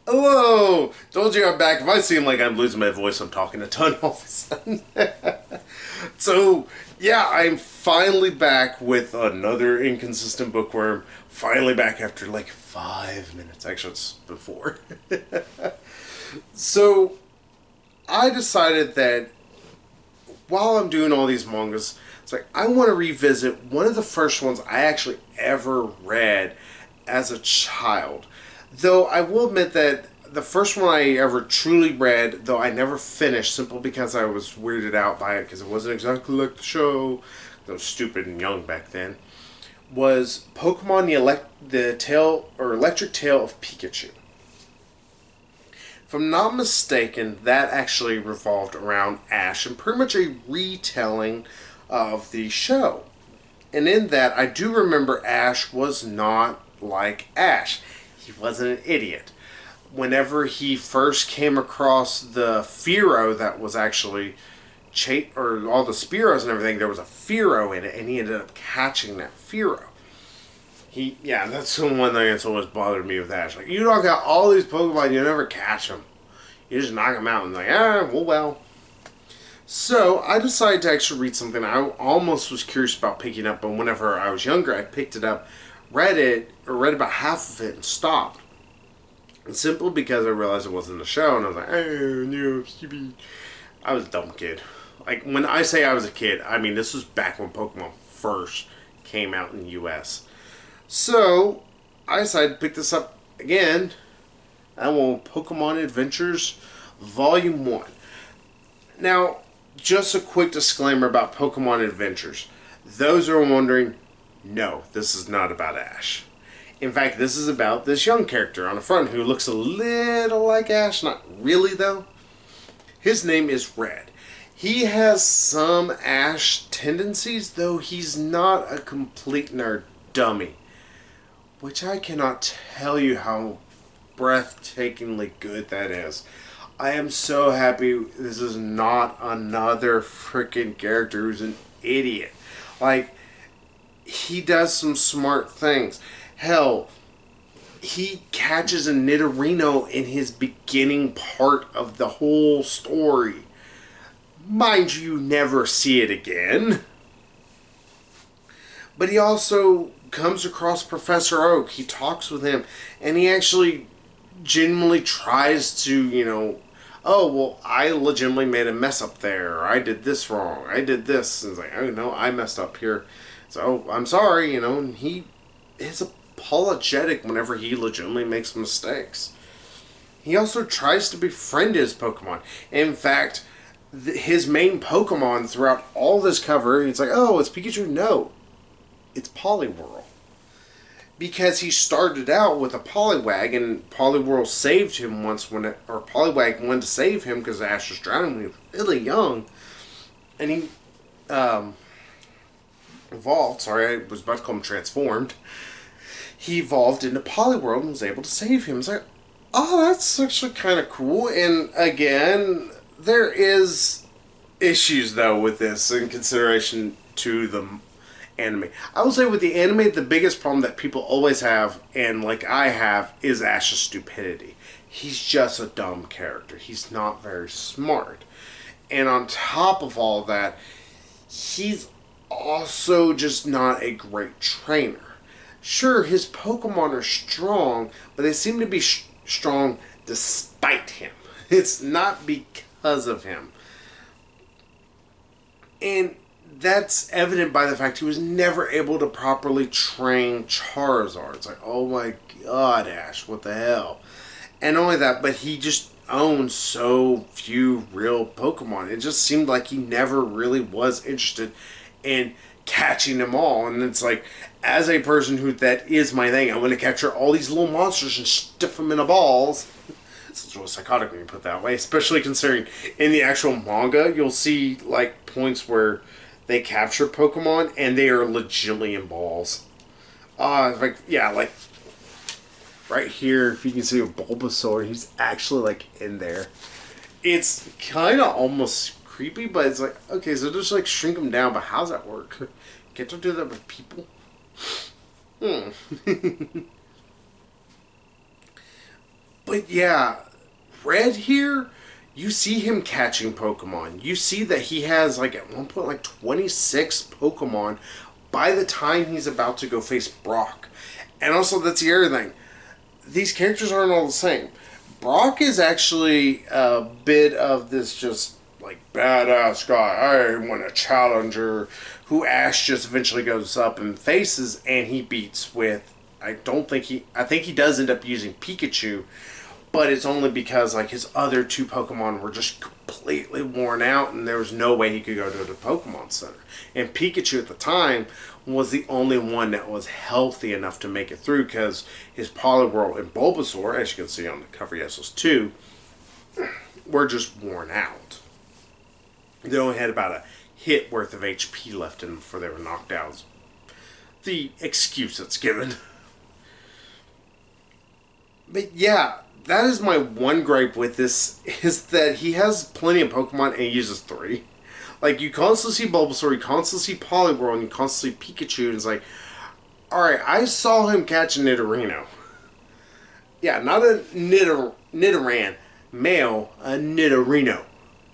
Hello! Told you I'm back. If I seem like I'm losing my voice, I'm talking a ton all of a sudden. So, yeah, I'm finally back with another inconsistent bookworm. Finally back after like 5 minutes. Actually, it's before. So, I decided that while I'm doing all these mangas, it's like I want to revisit one of the first ones I actually ever read as a child. Though I will admit that the first one I ever truly read, though I never finished, simply because I was weirded out by it because it wasn't exactly like the show. I was stupid and young back then. Was Pokemon the Tale or Electric Tale of Pikachu. If I'm not mistaken, that actually revolved around Ash and pretty much a retelling of the show. And in that, I do remember Ash was not like Ash. He wasn't an idiot. Whenever he first came across the Fearow that was actually or all the Spearows and everything, there was a Fearow in it, and he ended up catching that Fearow. That's the one thing that's always bothered me with Ash. Like, you knock out all these Pokemon, you never catch them. You just knock them out and like, well. So, I decided to actually read something I almost was curious about picking up, but whenever I was younger, I picked it up, read about half of it, and stopped. And simply because I realized it wasn't a show, and I was like, oh, no, stupid. I was a dumb kid. Like, when I say I was a kid, I mean, this was back when Pokemon first came out in the U.S. So, I decided to pick this up again. I want Pokemon Adventures Volume 1. Now, just a quick disclaimer about Pokemon Adventures. Those who are wondering, no, this is not about Ash. In fact, this is about this young character on the front who looks a little like Ash. Not really, though. His name is Red. He has some Ash tendencies, though he's not a complete nerd dummy. Which I cannot tell you how breathtakingly good that is. I am so happy this is not another freaking character who's an idiot. Like, he does some smart things. Hell, he catches a Nidorino in his beginning part of the whole story. Mind you, never see it again. But he also comes across Professor Oak. He talks with him, and he actually genuinely tries to, oh, well, I legitimately made a mess up there. I did this wrong. I did this. And it's like, oh, no, I messed up here. So, I'm sorry, and he is apologetic whenever he legitimately makes mistakes. He also tries to befriend his Pokemon. In fact, his main Pokemon throughout all this cover, it's like, oh, it's Pikachu. No, it's Poliwhirl. Because he started out with a Poliwag, and Poliwhirl saved him once or Poliwag wanted to save him because Ash was drowning when he was really young. And he evolved. Sorry, I was about to call him transformed. He evolved into Poliwhirl and was able to save him. It's like, oh, that's actually kind of cool. And again, there is issues, though, with this in consideration to the anime. I will say with the anime, the biggest problem that people always have, and like I have, is Ash's stupidity. He's just a dumb character. He's not very smart. And on top of all that, he's also just not a great trainer. Sure, his Pokemon are strong, but they seem to be strong despite him. It's not because of him. And that's evident by the fact he was never able to properly train Charizard. It's like, oh my god, Ash, what the hell? And not only that, but he just owns so few real Pokemon. It just seemed like he never really was interested in catching them all. And it's like, as a person who that is my thing, I want to capture all these little monsters and stuff them in a balls. It's really psychotic when you put it that way, especially considering in the actual manga, you'll see like points where they capture Pokemon and they are legitimately in balls. Like right here, if you can see a Bulbasaur, he's actually like in there. It's kind of almost creepy, but it's like, okay, so just like shrink them down, but how's that work? Can't you do that with people? But yeah, Red here, you see him catching Pokemon. You see that he has like at one point like 26 Pokemon by the time he's about to go face Brock. And also that's the other thing. These characters aren't all the same. Brock is actually a bit of this just like badass guy. I want a challenger who Ash just eventually goes up and faces and he beats with I think he does end up using Pikachu, but it's only because like his other two Pokemon were just completely worn out, and there was no way he could go to the Pokemon Center. And Pikachu at the time was the only one that was healthy enough to make it through because his Poliwhirl and Bulbasaur, as you can see on the cover, yes, those two, were just worn out. They only had about a hit worth of HP left in them before they were knocked out. The excuse that's given. But yeah, that is my one gripe with this, is that he has plenty of Pokemon and he uses 3. Like, you constantly see Bulbasaur, you constantly see Poliwhirl, and you constantly see Pikachu, and it's like, alright, I saw him catch a Nidorino. Yeah, not a Nidoran, male, a Nidorino.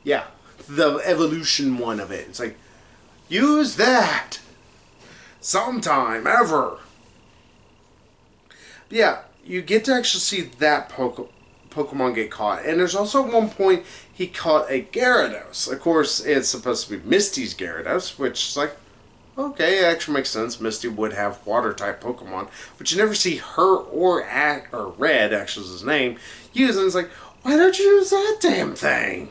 Yeah, the evolution one of it. It's like, use that! Sometime, ever! But yeah, you get to actually see that Pokemon get caught. And there's also at one point he caught a Gyarados. Of course, it's supposed to be Misty's Gyarados, which is like, okay, it actually makes sense. Misty would have water-type Pokemon, but you never see her or Red, actually is his name, use it. And it's like, why don't you use that damn thing?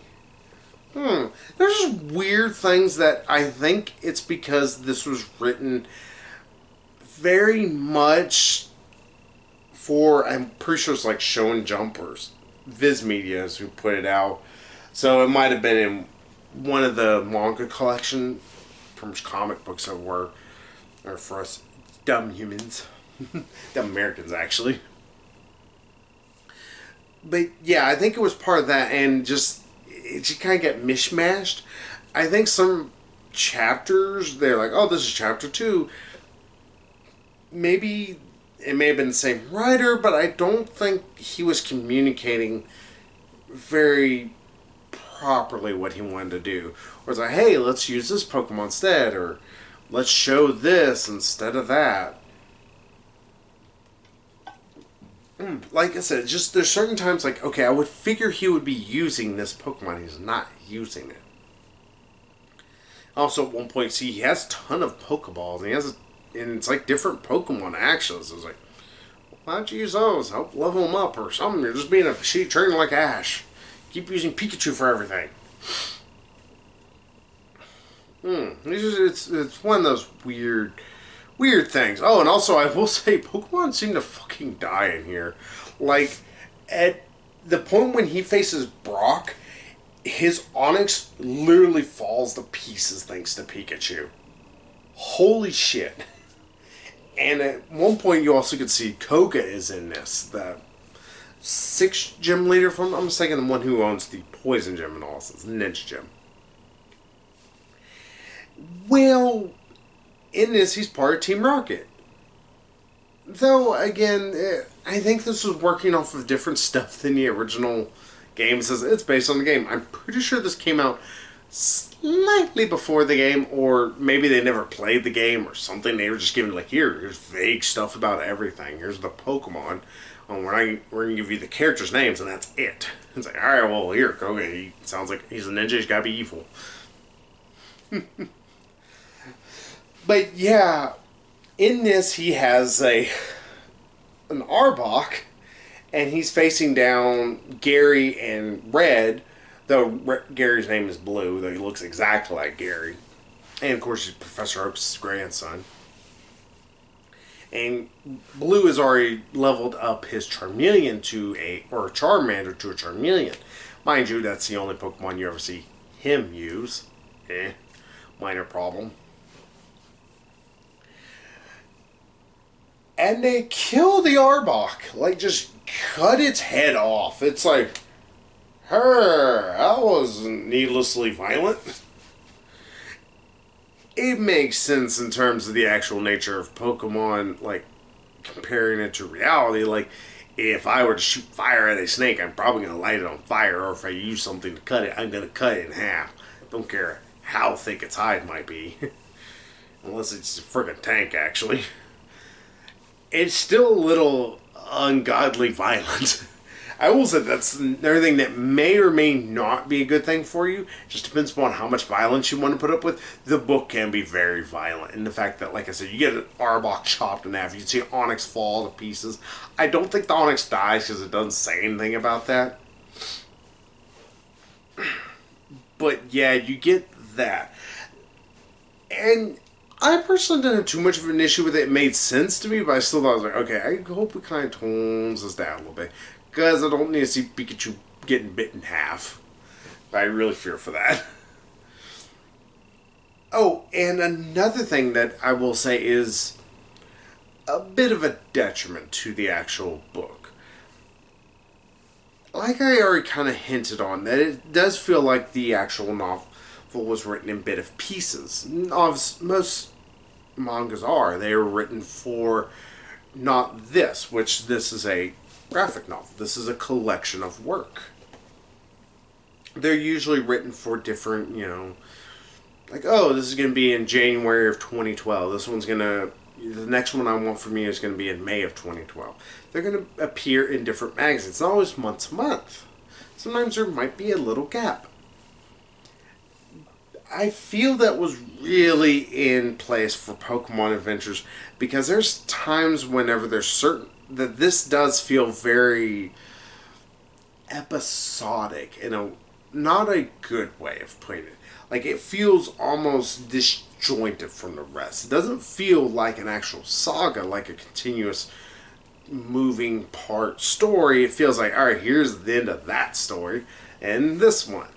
There's just weird things that I think it's because this was written very much for, I'm pretty sure it's like Show and Jumpers, Viz Medias who put it out. So it might have been in one of the manga collection from comic books that were, or for us dumb humans, dumb Americans actually. But yeah, I think it was part of that, and just it just kind of get mishmashed. I think some chapters they're like, oh, this is chapter 2. Maybe it may have been the same writer, but I don't think he was communicating very properly what he wanted to do. Or it's like, hey, let's use this Pokemon instead, or let's show this instead of that. Like I said, just there's certain times like, okay, I would figure he would be using this Pokemon. He's not using it. Also, at one point, see, he has a ton of Pokeballs, and and it's like different Pokemon actions. So it's like, why don't you use those? Help level them up or something. You're just being a shitty trainer like Ash. Keep using Pikachu for everything. It's one of those weird things. Oh, and also I will say, Pokemon seem to fucking die in here. Like, at the point when he faces Brock, his Onix literally falls to pieces thanks to Pikachu. Holy shit. And at one point you also could see Koga is in this. The 6th gym leader from, I'm mistaken, the one who owns the Poison Gym and all this. It's Ninja Gym. Well, in this, he's part of Team Rocket. Though, again, I think this was working off of different stuff than the original game. It says it's based on the game. I'm pretty sure this came out slightly before the game, or maybe they never played the game or something. They were just given, like, here's vague stuff about everything. Here's the Pokemon. We're going to give you the characters' names, and that's it. It's like, alright, well, here, Koga. He sounds like he's a ninja. He's got to be evil. But yeah, in this he has an Arbok, and he's facing down Gary and Red, though Gary's name is Blue, though he looks exactly like Gary. And of course he's Professor Oak's grandson. And Blue has already leveled up his Charmeleon or Charmander to a Charmeleon. Mind you, that's the only Pokemon you ever see him use. Minor problem. And they kill the Arbok. Like, just cut its head off. It's like, that wasn't needlessly violent. It makes sense in terms of the actual nature of Pokemon, like, comparing it to reality. Like, if I were to shoot fire at a snake, I'm probably going to light it on fire, or if I use something to cut it, I'm going to cut it in half. Don't care how thick its hide might be. Unless it's a friggin' tank, actually. It's still a little ungodly violent. I will say that's another thing that may or may not be a good thing for you. It just depends upon how much violence you want to put up with. The book can be very violent. And the fact that, like I said, you get an Arbok chopped in half. You can see Onyx fall to pieces. I don't think the Onyx dies because it doesn't say anything about that. But yeah, you get that. And I personally didn't have too much of an issue with it. It made sense to me, but I still thought, I was like, okay, I hope it kind of tones this down a little bit. Because I don't need to see Pikachu getting bit in half. I really fear for that. Oh, and another thing that I will say is a bit of a detriment to the actual book. Like I already kind of hinted on, that it does feel like the actual novel was written in bit of pieces. Most mangas are. They are written for not this, which this is a graphic novel. This is a collection of work. They're usually written for different, like, oh, this is going to be in January of 2012. The next one I want from you is going to be in May of 2012. They're going to appear in different magazines. It's not always month to month. Sometimes there might be a little gap. I feel that was really in place for Pokemon Adventures because there's times whenever there's certain that this does feel very episodic in a not a good way of putting it. Like, it feels almost disjointed from the rest. It doesn't feel like an actual saga, like a continuous moving part story. It feels like, alright, here's the end of that story and this one.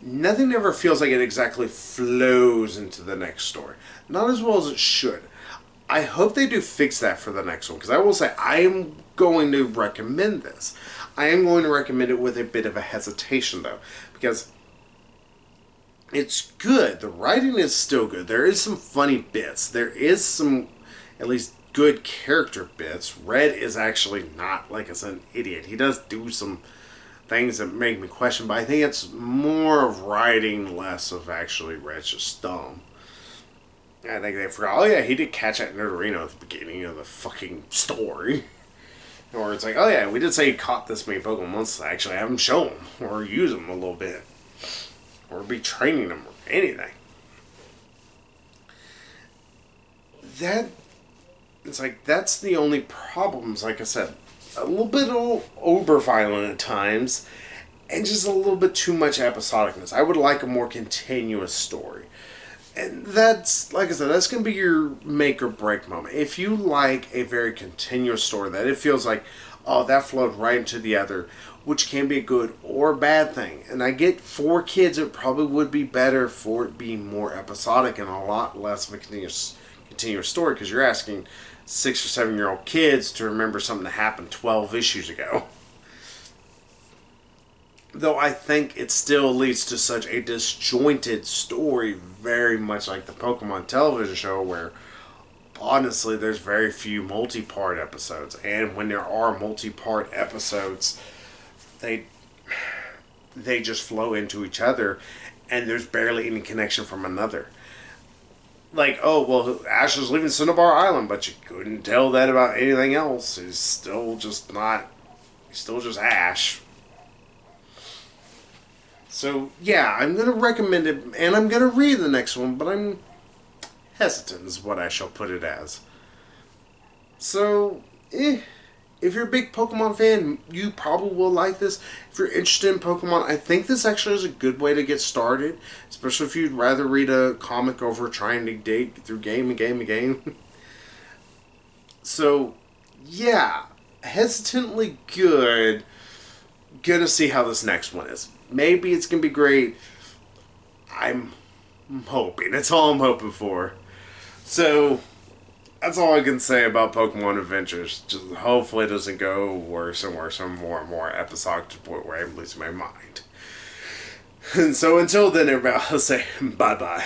Nothing ever feels like it exactly flows into the next story. Not as well as it should. I hope they do fix that for the next one, because I will say I am going to recommend this. I am going to recommend it with a bit of a hesitation, though, because it's good. The writing is still good. There is some funny bits. There is some, at least, good character bits. Red is actually not like as an idiot. He does do some things that make me question, but I think it's more of writing, less of actually Red's just dumb. I think they forgot, oh yeah, he did catch that Nidorino at the beginning of the fucking story. Or it's like, oh yeah, we did say he caught this many Pokemon. Let's actually have him show him, or use him a little bit. Or be training him, or anything. It's like, that's the only problems, like I said. A little bit over violent at times, and just a little bit too much episodicness. I would like a more continuous story. And that's, like I said, that's going to be your make or break moment. If you like a very continuous story, that it feels like, oh, that flowed right into the other, which can be a good or bad thing. And I get for kids, it probably would be better for it being more episodic and a lot less of a continuous story, because you're asking 6 or 7 year old kids to remember something that happened 12 issues ago. Though I think it still leads to such a disjointed story, very much like the Pokemon television show, where honestly there's very few multi-part episodes. And when there are multi-part episodes, they just flow into each other, and there's barely any connection from another. Like, oh, well, Ash is leaving Cinnabar Island, but you couldn't tell that about anything else. He's still just Ash. So, yeah, I'm going to recommend it, and I'm going to read the next one, but I'm hesitant is what I shall put it as. So, if you're a big Pokemon fan, you probably will like this. If you're interested in Pokemon, I think this actually is a good way to get started, especially if you'd rather read a comic over trying to dig through game and game and game. So, yeah, hesitantly good. Gonna see how this next one is. Maybe it's gonna be great. I'm hoping. That's all I'm hoping for. So, that's all I can say about Pokemon Adventures. Just hopefully it doesn't go worse and worse and more episodic to the point where I'm losing my mind. And so until then, everybody, I'll say bye-bye.